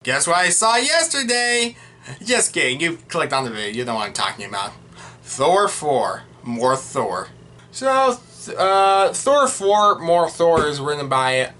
Guess what I saw yesterday? Just kidding, you clicked on the video, you know what I'm talking about. Thor 4, More Thor. So, Thor 4, More Thor is written by...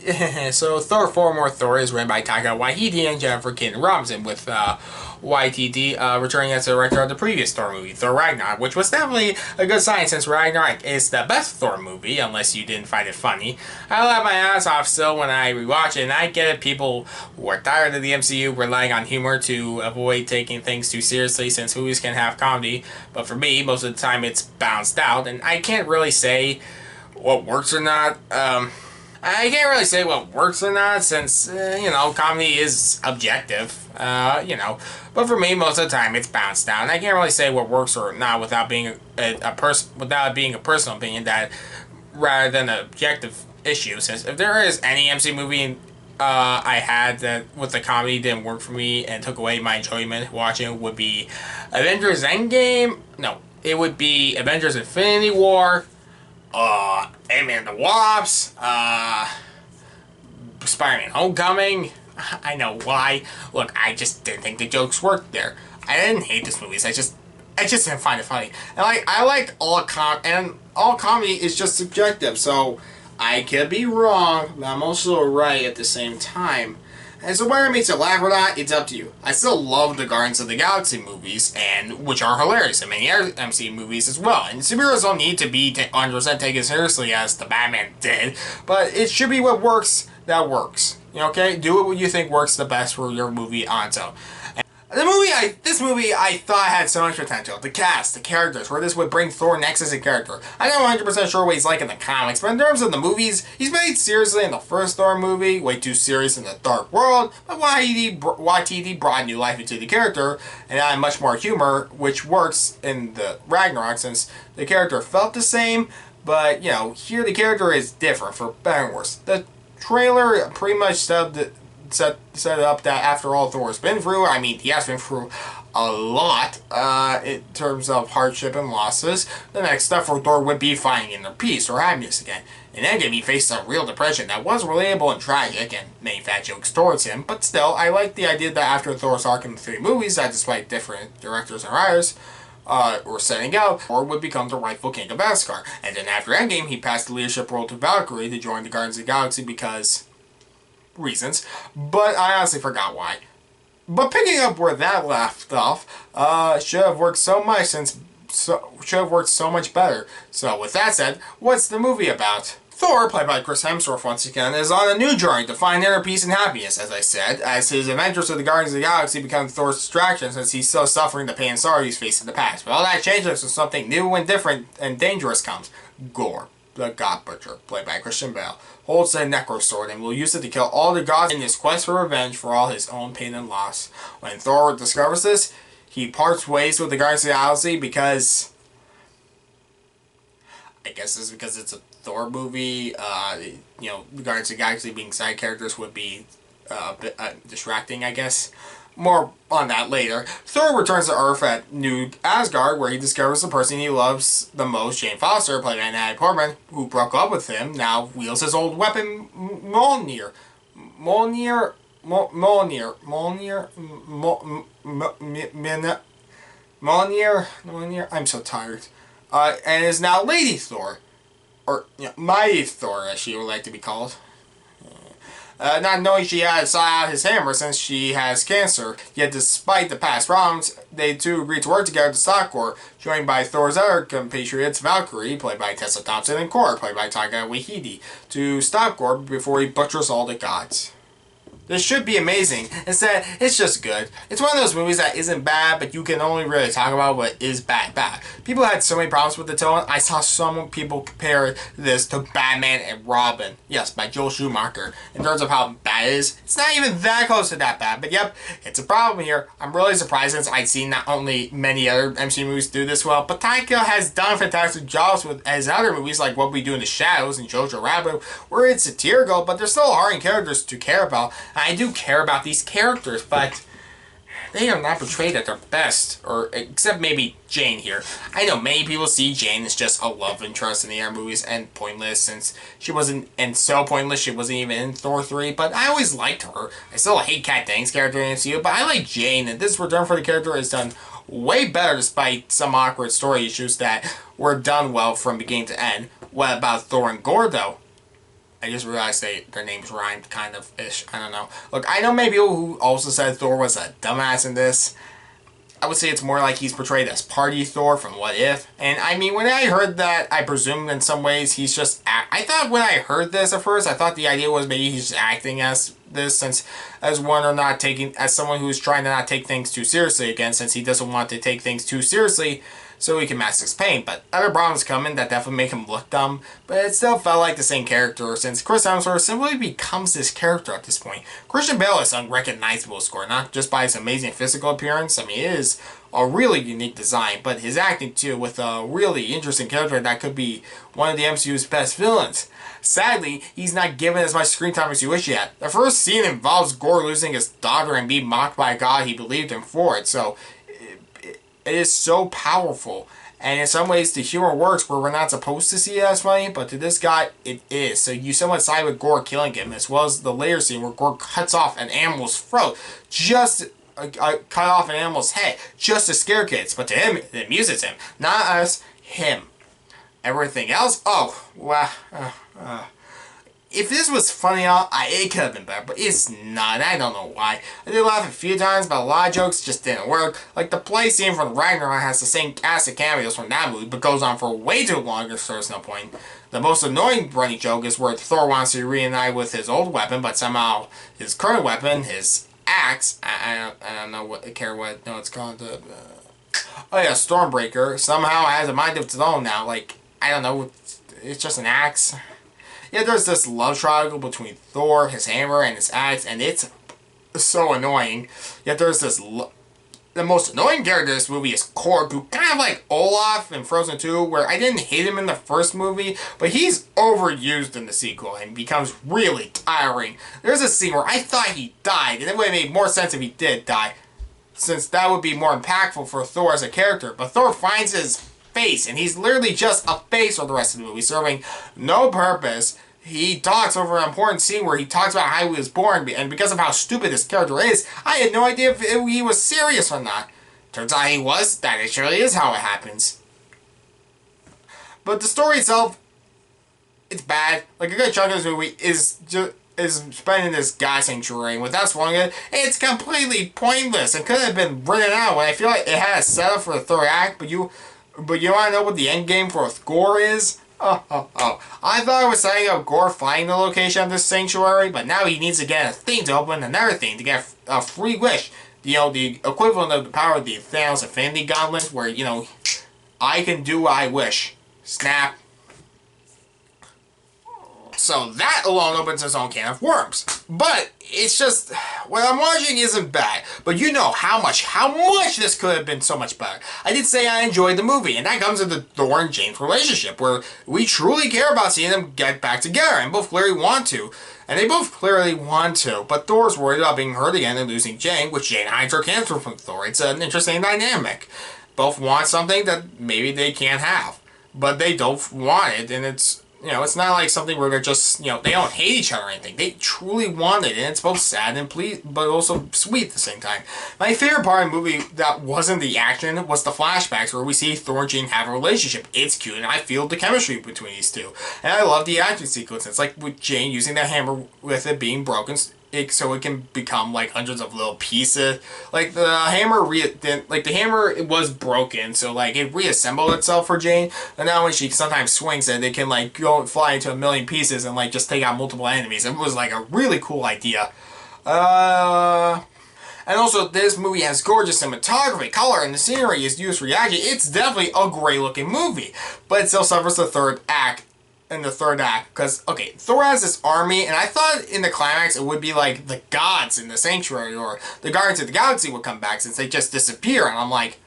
Thor 4, More Thor is written by Taika Waititi and Jennifer Kaytin Robinson, with Waititi returning as the director of the previous Thor movie, Thor Ragnarok, which was definitely a good sign since Ragnarok is the best Thor movie, unless you didn't find it funny. I laugh my ass off still when I rewatch it, and I get it, people who are tired of the MCU relying on humor to avoid taking things too seriously since movies can have comedy, but for me, most of the time it's balanced out, and I can't really say what works or not. I can't really say what works or not since, comedy is objective, But for me, most of the time, it's balanced out. And I can't really say what works or not without being without being a personal opinion that, rather than an objective issue. Since if there is any MC movie I had that with the comedy didn't work for me and took away my enjoyment watching it, would be Avengers Endgame. No, it would be Avengers Infinity War. Ant-Man and the Wasp, Spider-Man Homecoming. I know why. Look, I just didn't think the jokes worked there. I didn't hate this movie. I just didn't find it funny. And I like all comedy is just subjective. So I could be wrong, but I'm also right at the same time. And so whether it makes you laugh or not, it's up to you. I still love the Guardians of the Galaxy movies, and which are hilarious, and many other MCU movies as well. And superheroes don't need to be 100% taken seriously as the Batman did, but it should be what works that works. Okay? Do what you think works the best for your movie on its own. This movie I thought had so much potential. The cast, the characters, where this would bring Thor next as a character. I'm not 100% sure what he's like in the comics, but in terms of the movies, he's made seriously in the first Thor movie, way too serious in the Dark World, but Waititi brought new life into the character, and added much more humor, which works in the Ragnarok since the character felt the same, but, here the character is different, for better and worse. The trailer pretty much set up that after all Thor's been through, I mean, he has been through a lot in terms of hardship and losses. The next step for Thor would be finding inner peace or happiness again. In Endgame, he faced a real depression that was relatable and tragic, and many fat jokes towards him, but still, I like the idea that after Thor's arc in the three movies, that despite different directors and writers were setting out, Thor would become the rightful king of Asgard. And then after Endgame, he passed the leadership role to Valkyre to join the Guardians of the Galaxy because reasons, but I honestly forgot why. But picking up where that left off, should have worked so much better. So with that said, what's the movie about? Thor, played by Chris Hemsworth once again, is on a new journey to find inner peace and happiness, as I said, as his adventures with the Guardians of the Galaxy become Thor's distraction since he's still suffering the pain and sorrow he's faced in the past. But all that changes when something new and different and dangerous comes. Gorr, the God Butcher, played by Christian Bale, holds the Necrosword and will use it to kill all the gods in his quest for revenge for all his own pain and loss. When Thor discovers this, he parts ways with the Guardians of the Galaxy because... I guess it's because it's a Thor movie. The Guardians of the Galaxy being side characters would be a bit distracting, I guess. More on that later. Thor returns to Earth at New Asgard, where he discovers the person he loves the most, Jane Foster, played by Natalie Portman, who broke up with him, now wields his old weapon, Mjolnir. Mjolnir, I'm so tired. And is now Lady Thor. Or, Mighty Thor, as she would like to be called. Not knowing she had sought out his hammer since she has cancer. Yet despite the past problems, they two agreed to work together to stop Gorr, joined by Thor's other compatriots, Valkyre, played by Tessa Thompson, and Korg, played by Taika Waititi, to stop Gorr before he butchers all the gods. This should be amazing. Instead, it's just good. It's one of those movies that isn't bad, but you can only really talk about what is bad. People had so many problems with the tone. I saw some people compare this to Batman and Robin. Yes, by Joel Schumacher. In terms of how bad it is, it's not even that close to that bad. But yep, it's a problem here. I'm really surprised since I've seen not only many other MCU movies do this well, but Taika has done fantastic jobs with his other movies like What We Do in the Shadows and Jojo Rabbit, where it's satirical, but they're still hard characters to care about. I do care about these characters, but they are not portrayed at their best, or except maybe Jane here. I know many people see Jane as just a love interest in the air movies and pointless, since she wasn't, and so pointless she wasn't even in Thor 3, but I always liked her. I still hate Kat Dennings' character in MCU, but I like Jane, and this return for the character is done way better despite some awkward story issues that were done well from beginning to end. What about Thor and Gorr, though? I just realized their names rhymed, kind of ish. I don't know. Look, I know many people who also said Thor was a dumbass in this. I would say it's more like he's portrayed as Party Thor from What If. And I mean, when I heard that, I presumed in some ways he's just... I thought when I heard this at first, I thought the idea was maybe he's just acting as this, since as someone who's trying to not take things too seriously again, since he doesn't want to take things too seriously, so he can mask his pain. But other problems come in that definitely make him look dumb, but it still felt like the same character, since Chris Hemsworth simply becomes this character at this point. Christian Bale is unrecognizable score, not just by his amazing physical appearance. I mean, it is a really unique design, but his acting too, with a really interesting character that could be one of the MCU's best villains. Sadly, he's not given as much screen time as you wish yet. The first scene involves Gorr losing his daughter and being mocked by a god he believed in for it, so it is so powerful. And in some ways, the humor works where we're not supposed to see it as funny, but to this guy, it is. So you somewhat side with Gorr killing him, as well as the later scene where Gorr cuts off an animal's throat, cut off an animal's head, just to scare kids. But to him, it amuses him. Not us, him. Everything else, oh, wow. If this was funny, it could have been better, but it's not. I don't know why. I did laugh a few times, but a lot of jokes just didn't work. Like the play scene from Ragnarok has the same cast of cameos from that movie, but goes on for way too long, so there's no point. The most annoying running joke is where Thor wants to reunite with his old weapon, but somehow his current weapon, his axe, I don't know what it's called. Oh yeah, Stormbreaker, somehow has a mind of its own now. Like, I don't know, it's just an axe. Yet there's this love triangle between Thor, his hammer, and his axe, and it's so annoying. Yet there's this... The most annoying character in this movie is Korg, who kind of like Olaf in Frozen 2, where I didn't hate him in the first movie, but he's overused in the sequel and becomes really tiring. There's a scene where I thought he died, and it would have made more sense if he did die, since that would be more impactful for Thor as a character. But Thor finds his face, and he's literally just a face for the rest of the movie, serving no purpose. He talks over an important scene where he talks about how he was born, and because of how stupid this character is, I had no idea if he was serious or not. Turns out he was. That actually is how it happens. But the story itself, it's bad. Like, a good chunk of this movie is spent in this god sanctuary, and without spoiling it, it's completely pointless. It could have been written out when I feel like it had a setup for the third act, but you want to know what the end game for Gorr is? I thought I was setting up Gorr finding the location of this sanctuary, but now he needs to get a thing to open another thing to get a free wish. You know, the equivalent of the power of the Thanos Infinity Gauntlet, where, you know, I can do what I wish. Snap. So that alone opens its own can of worms. But it's just, what I'm watching isn't bad. But you know how much this could have been so much better. I did say I enjoyed the movie, and that comes into Thor and Jane's relationship, where we truly care about seeing them get back together, and both clearly want to. And they both clearly want to, but Thor's worried about being hurt again and losing Jane, which Jane hides her cancer from Thor. It's an interesting dynamic. Both want something that maybe they can't have, but they don't want it, and it's... You know, it's not like something where they're just, you know, they don't hate each other or anything. They truly want it, and it's both sad and but also sweet at the same time. My favorite part of the movie that wasn't the action was the flashbacks where we see Thor and Jane have a relationship. It's cute, and I feel the chemistry between these two. And I love the action sequences, like with Jane using the hammer with it being broken, so it can become like hundreds of little pieces. Like the hammer, it was broken, so like it reassembled itself for Jane. And now when she sometimes swings it can like go fly into a million pieces and like just take out multiple enemies. It was like a really cool idea. And also, this movie has gorgeous cinematography, color, and the scenery is used for reaction. It's definitely a great looking movie, but it still suffers the third act. In the third act, because, okay, Thor has this army, and I thought in the climax it would be like the gods in the sanctuary, or the Guardians of the Galaxy would come back since they just disappear, and I'm like,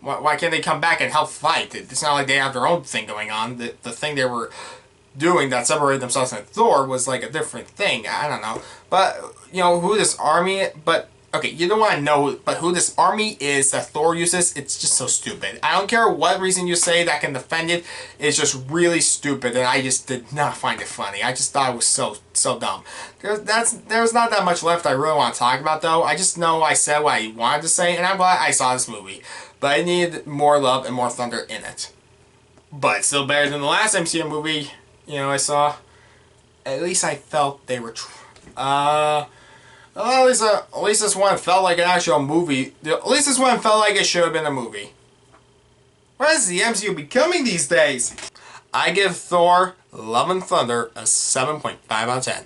why can't they come back and help fight? It's not like they have their own thing going on. The thing they were doing that separated themselves from Thor was like a different thing. I don't know. But, you know, who this army, but Okay, you don't want to know, but who this army is that Thor uses, it's just so stupid. I don't care what reason you say that can defend it, it's just really stupid, and I just did not find it funny. I just thought it was so dumb. There's not that much left I really want to talk about, though. I just know I said what I wanted to say, and I'm glad I saw this movie. But I needed more love and more thunder in it. But it's still better than the last MCU movie, you know, I saw. At least I felt they were... Well, at least this one felt like an actual movie. At least this one felt like it should have been a movie. What is the MCU becoming these days? I give Thor Love and Thunder a 7.5 out of 10.